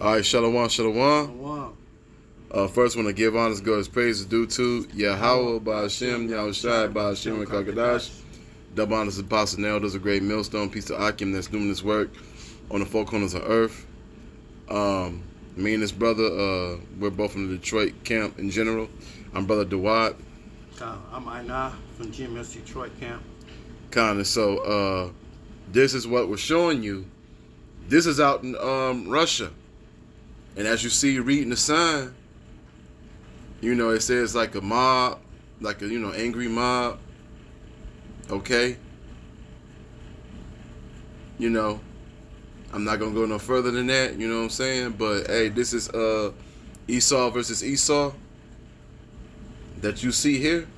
All right, Shalom, Shalom. Shalom. First, want to give honest God's praise is due to Yahweh, Yahweh, Ba'Hashem, Yahushai, Ba'Hashem, and Kakadash. Double honors Apostle Nell does a great millstone piece of Akim that's doing this work on the four corners of earth. Me and this brother, we're both from the Detroit camp in general. I'm Brother DeWatt. I'm Aina from GMS Detroit camp. Kinda. So, this is what we're showing you. This is out in Russia. And as you see, reading the sign, it says like a mob, like a, angry mob. Okay? I'm not going to go no further than that, you know what I'm saying? But, hey, this is Esau versus Esau that you see here.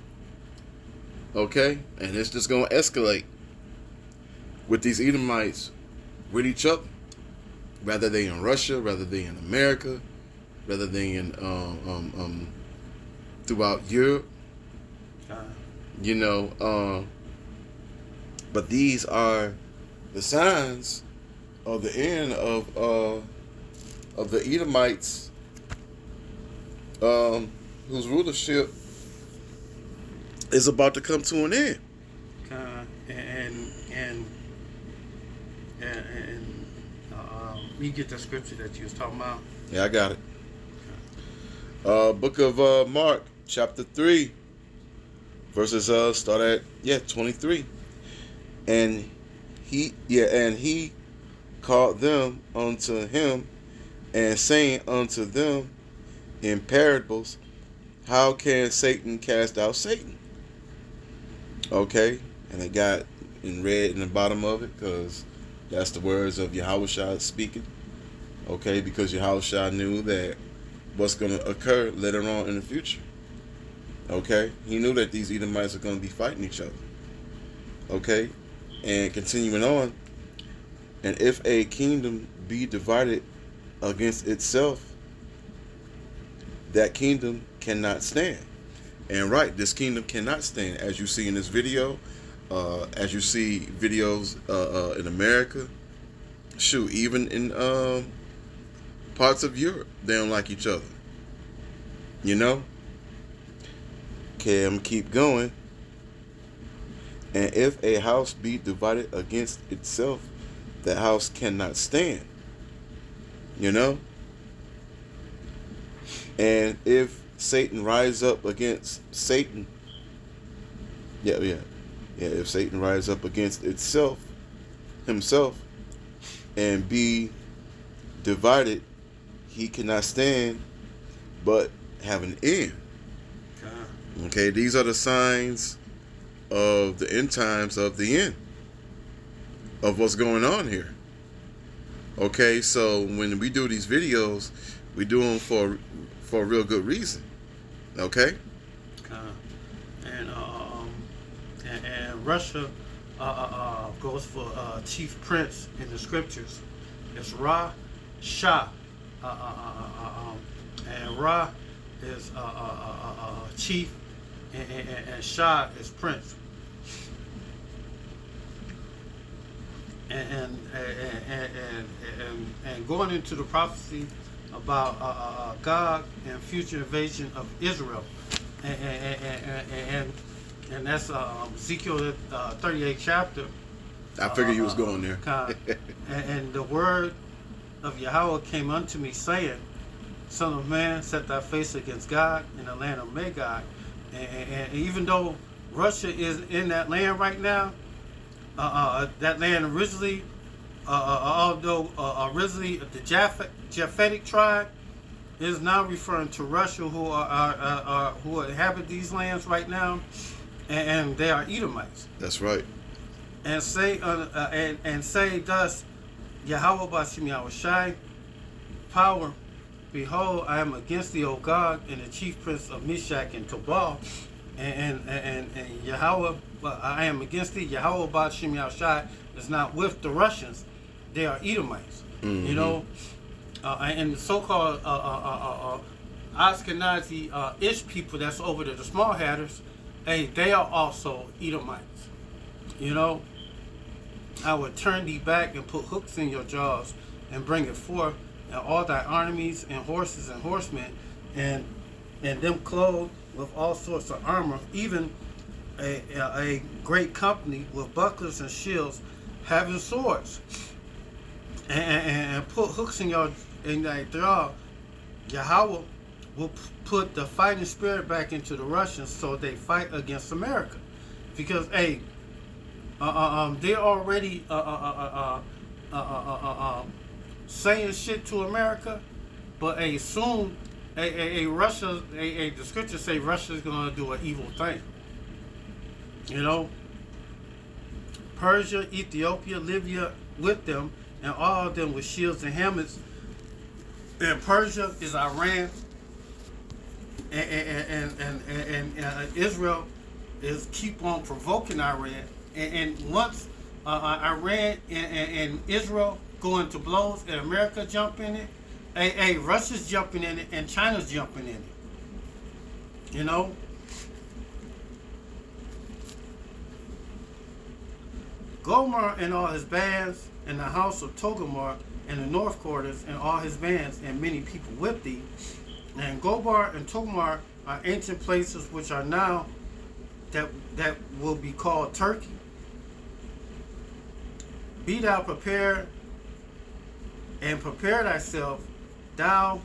Okay? And it's just going to escalate with these Edomites with each other. Rather they in Russia, rather they in America, rather they in throughout Europe, but these are the signs of the end of the Edomites, whose rulership is about to come to an end. You get the scripture that you was talking about? Yeah, I got it. Book of Mark, chapter 3, verses start at 23. And he called them unto him, and saying unto them in parables, how can Satan cast out Satan? Okay, and it got in red in the bottom of it because that's the words of Yahushua speaking. Okay, because Yahushua knew that what's going to occur later on in the future. Okay, he knew that these Edomites are going to be fighting each other. Okay, and continuing on, and if a kingdom be divided against itself, that kingdom cannot stand. And right, this kingdom cannot stand, as you see in this video, as you see videos in America, shoot, even in parts of Europe, they don't like each other. Okay, I'm keep going. And if a house be divided against itself, that house cannot stand. And if Satan rise up against Satan, if Satan rise up against himself, and be divided, he cannot stand, but have an end. Okay, these are the signs of the end times of the end of what's going on here. Okay, so when we do these videos, we do them for a real good reason. Okay. And Russia goes for chief prince in the scriptures. It's Ra Shah, and Ra is chief, and Shah is prince. And going into the prophecy about Gog and future invasion of Israel, and that's Ezekiel 38th chapter. I figured you was going there. And the word of Yahweh came unto me, saying, Son of man, set thy face against God in the land of Magog. And even though Russia is in that land right now, that land originally, originally the Japhetic tribe is now referring to Russia, who inhabit these lands right now, and they are Edomites. That's right. And say thus, Yahweh Ba'Shem Yahushai, power, behold, I am against thee, O God, and the chief prince of Meshach and Tubal, and Yahweh, I am against thee. Yahweh Ba'Shem Yahushai is not with the Russians; they are Edomites. Mm-hmm. And the so-called Ashkenazi ish people that's over there, the small hatters, they are also Edomites. I would turn thee back and put hooks in your jaws and bring it forth and all thy armies and horses and horsemen, and them clothed with all sorts of armor, even a great company with bucklers and shields, having swords, and put hooks in thy jaw. Yahweh will put the fighting spirit back into the Russians, so they fight against America, because they already saying shit to America, but soon Russia, the scriptures say Russia's gonna do an evil thing. You know, Persia, Ethiopia, Libya with them, and all of them with shields and helmets. And Persia is Iran, and Israel is keep on provoking Iran. And once Iran and Israel go into blows, and America jump in it, Russia's jumping in it, and China's jumping in it. You know. Gomer and all his bands, and the house of Togomar, and the north quarters, and all his bands, and many people with thee. And Gobar and Togomar are ancient places which are now that will be called Turkey. Be thou prepared, and prepare thyself, thou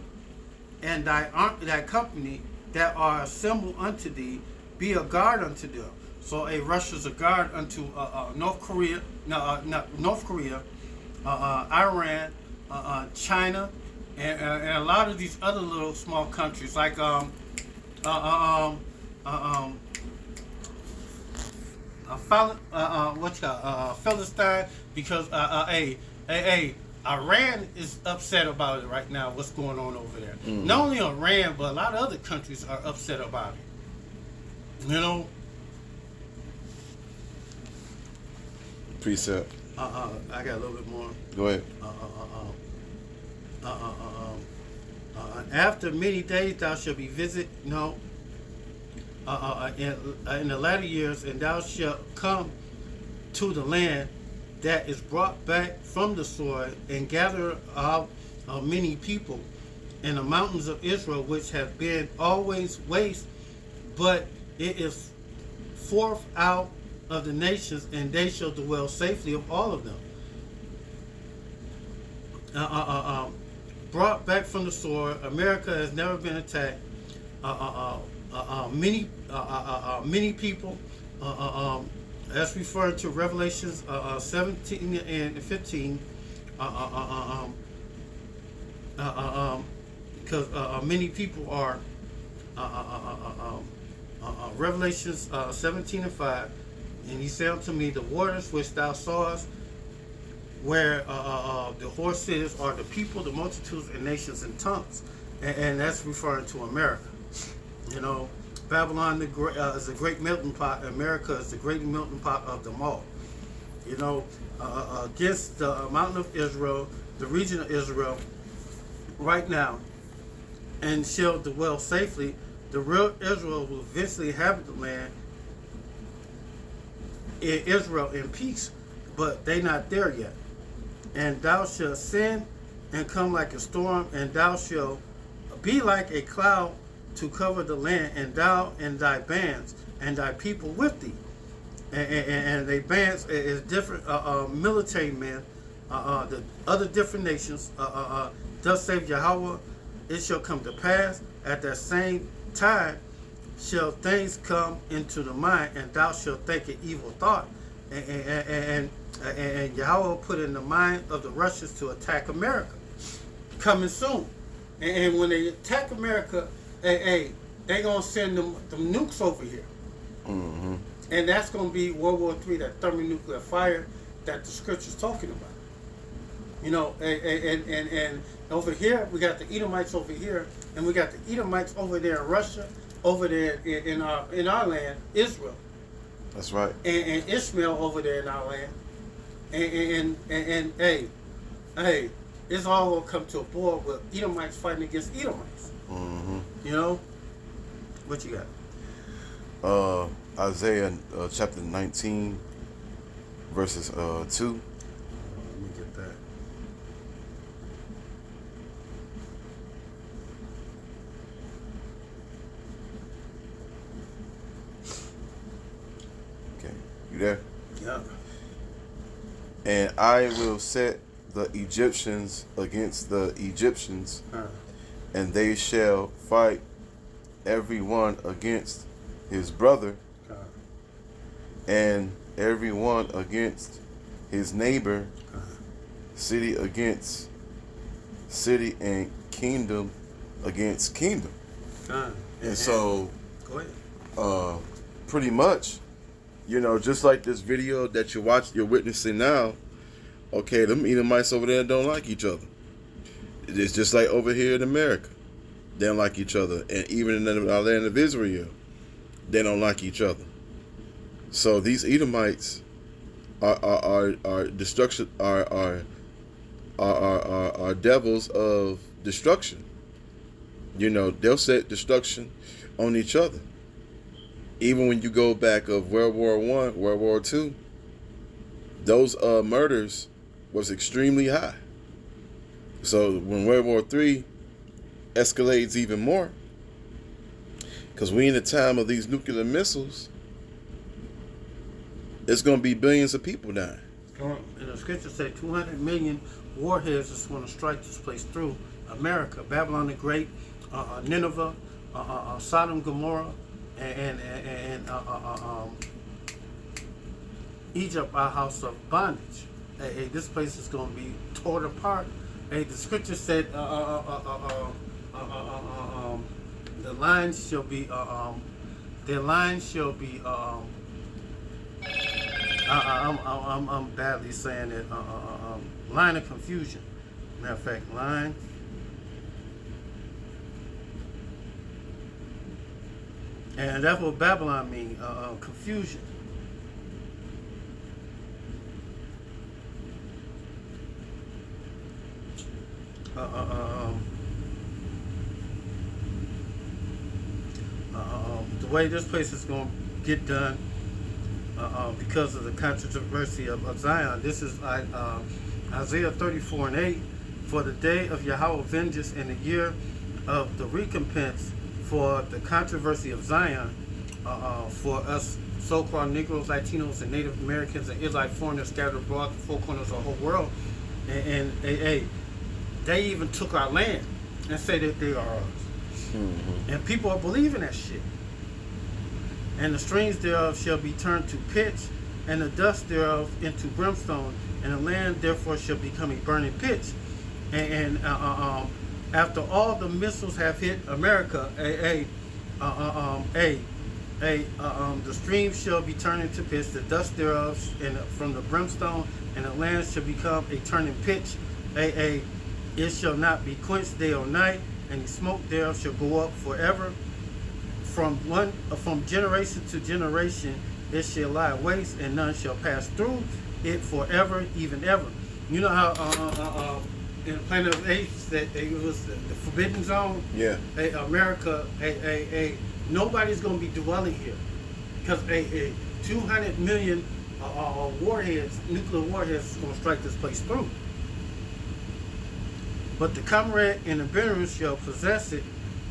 and thy company that are assembled unto thee, be a guard unto them. So Russia's a guard unto North Korea, Iran, China, and a lot of these other little small countries like Palestine, because Iran is upset about it right now. What's going on over there? Mm-hmm. Not only Iran, but a lot of other countries are upset about it. You know. Precept. I got a little bit more. Go ahead. After many days thou shalt be visit. No. In the latter years, and thou shalt come to the land that is brought back from the sword, and gather out many people, in the mountains of Israel, which have been always waste, but it is forth out of the nations, and they shall dwell safely of all of them. Brought back from the sword, America has never been attacked. Many people, as referred to Revelations 17 and 15, because many people are Revelations 17 and 5. And he said unto me, the waters which thou sawest, where the horse is, are the people, the multitudes, and nations, and tongues. And that's referring to America. You know, Babylon is a great melting pot. America is the great melting pot of them all. You know, against the mountain of Israel, the region of Israel, right now, and shall dwell safely. The real Israel will eventually inhabit the land, in Israel in peace, but they not there yet. And thou shalt sin and come like a storm, and thou shalt be like a cloud to cover the land, and thou and thy bands and thy people with thee. And they bands is different military men, the other different nations. Thus saith Yahweh, it shall come to pass at that same time shall things come into the mind, and thou shalt think an evil thought, and Yahweh put in the mind of the Russians to attack America, coming soon. And when they attack America, they gonna send them nukes over here, mm-hmm. And that's gonna be World War III, that thermonuclear fire that the scripture's talking about. You know, and over here we got the Edomites over here, and we got the Edomites over there in Russia. Over there in our land, Israel. That's right. And Ishmael over there in our land. And hey, it's all gonna come to a boil with Edomites fighting against Edomites. Mm-hmm. You know, what you got? Isaiah chapter 19, verses 2. Let me get that. there? Yeah. And I will set the Egyptians against the Egyptians, and they shall fight every one against his brother, and every one against his neighbor, city against city, and kingdom against kingdom. And so, go ahead. Pretty much, just like this video that you're witnessing now. Okay, them Edomites over there don't like each other. It's just like over here in America, they don't like each other, and even in the land of Israel, they don't like each other. So these Edomites are destruction, are devils of destruction. They'll set destruction on each other. Even when you go back of World War I, World War II, those murders was extremely high. So when World War III escalates even more, because we in the time of these nuclear missiles, it's going to be billions of people dying. And the scriptures say 200 million warheads is going to strike this place through America, Babylon the Great, Nineveh, Sodom, Gomorrah, and Egypt, our house of bondage. Hey, this place is going to be torn apart. Hey, the scripture said the lines shall be their lines shall be I'm badly saying it, line of confusion. Matter of fact, line and that's what Babylon means, confusion. The way this place is going to get done, because of the controversy of Zion. This is Isaiah 34:8. For the day of Yahweh vengeance and the year of the recompense for the controversy of Zion, for us so-called Negroes, Latinos, and Native Americans and Israelite foreigners scattered abroad the four corners of the whole world. And they even took our land and say that they are ours. Mm-hmm. And people are believing that shit. And the streams thereof shall be turned to pitch, and the dust thereof into brimstone, and the land therefore shall become a burning pitch. And after all the missiles have hit America, the streams shall be turned into pitch, the dust thereof and from the brimstone, and the land shall become a turning pitch. It shall not be quenched day or night, and the smoke thereof shall go up forever. From generation to generation, it shall lie waste, and none shall pass through it forever, even ever. You know how in the Planet of the Apes that it was the forbidden zone. Yeah. America, nobody's gonna be dwelling here because 200 million warheads, nuclear warheads, is gonna strike this place through. But the comrade and the veteran shall possess it,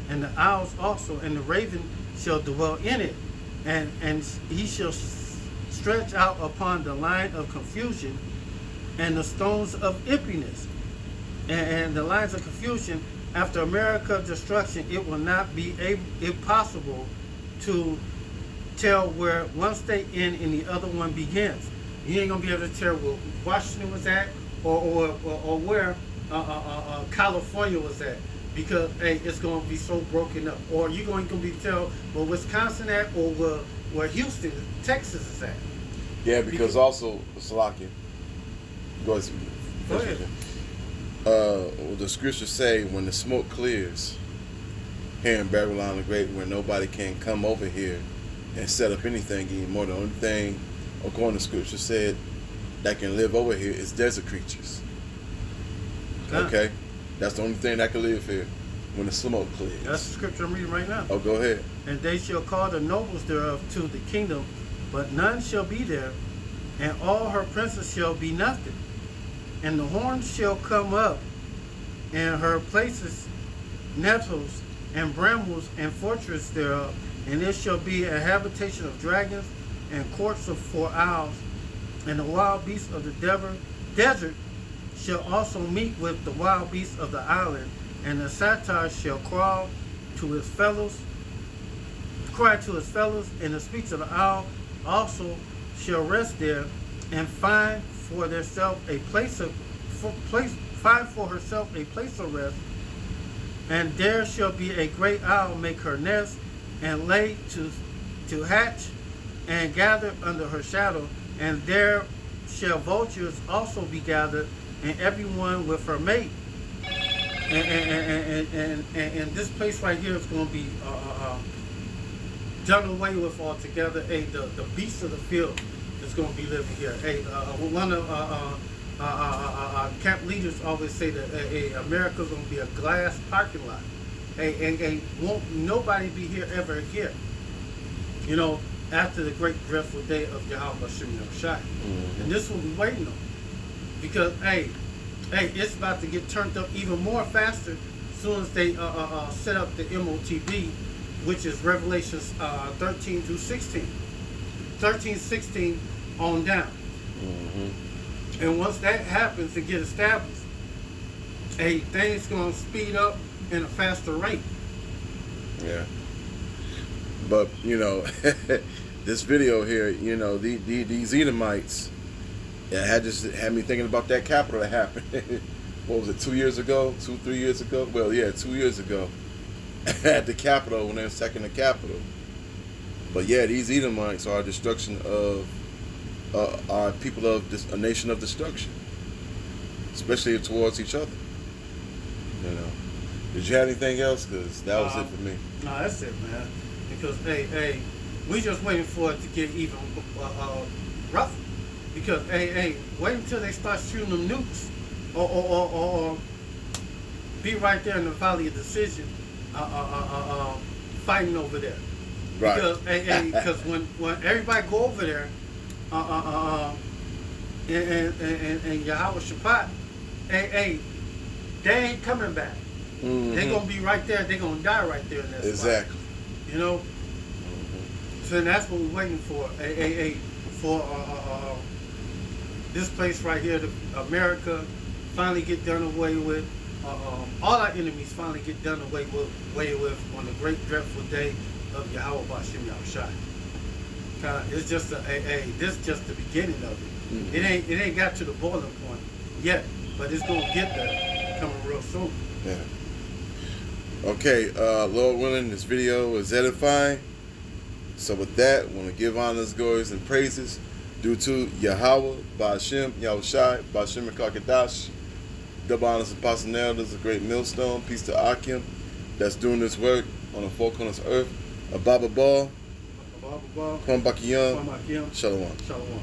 and the owls also, and the raven shall dwell in it, and he shall stretch out upon the line of confusion, and the stones of emptiness, and the lines of confusion. After America's destruction, it will not be impossible to tell where one state ends and the other one begins. You ain't gonna be able to tell where Washington was at, or where California was at, because it's going to be so broken up. Or you're going to be tell where Wisconsin at, or where Houston, Texas is at. Yeah, because also Slovakia. Go ahead. The scriptures say when the smoke clears here in Babylon the Great, where nobody can come over here and set up anything anymore. The only thing, according to scripture, said that can live over here is desert creatures. Okay? That's the only thing that can live here when the smoke clears. That's the scripture I'm reading right now. Oh, go ahead. And they shall call the nobles thereof to the kingdom, but none shall be there, and all her princes shall be nothing. And the horns shall come up, and her places nettles and brambles and fortress thereof, and it shall be a habitation of dragons, and courts of 4 owls, and the wild beasts of the desert shall also meet with the wild beasts of the island, and the satyr shall cry to his fellows, and the speech of the owl also shall rest there, and find for herself a place of rest. And there shall be a great owl make her nest, and lay to hatch, and gather under her shadow. And there shall vultures also be gathered, and everyone with her mate. And this place right here is going to be done away with altogether. The beasts of the field is going to be living here. One of camp leaders always say that America's going to be a glass parking lot. Won't nobody be here ever again. You know, after the great dreadful day of Yahweh Shem Shai. And this will be waiting on. Because it's about to get turned up even more faster as soon as they set up the MOTB, which is Revelations 13 through 16. 13, 16 on down. And once that happens and get established, things going to speed up in a faster rate. Yeah. But, you know, this video here, you know, these Edomites, it had me thinking about that Capitol that happened. What was it, 2 years ago? 3 years ago? Well, yeah, 2 years ago. At the Capitol, when they were sacking the Capitol. But yeah, these Edomites are a destruction of our people of a nation of destruction, especially towards each other. You know, did you have anything else? Because that was it for me. No, that's it, man. Because we just waiting for it to get even rougher. Because wait until they start shooting them nukes, or be right there in the Valley of Decision, fighting over there. Right. Because when everybody go over there, and Yahweh Shabbat, they ain't coming back. They're gonna be right there. They're gonna die right there in that exactly. spot. You know. So that's what we're waiting for. For this place right here, America, finally get done away with. All our enemies finally get done away with on the great dreadful day of Yahweh B'Shem Yahushai. It's just this is just the beginning of it. It ain't got to the boiling point yet, but it's gonna get there coming real soon. Yeah. Okay, Lord willing, this video is edifying. So with that, I want to give honors, glories, and praises due to Yahweh B'Shem Yahushai B'Shem Kakadash. Double honors and personnel. There's a great millstone. Peace to Akim that's doing this work on the four corners of earth. Ababa Ball. Kwam Bakiyam. Shalom. Shalom.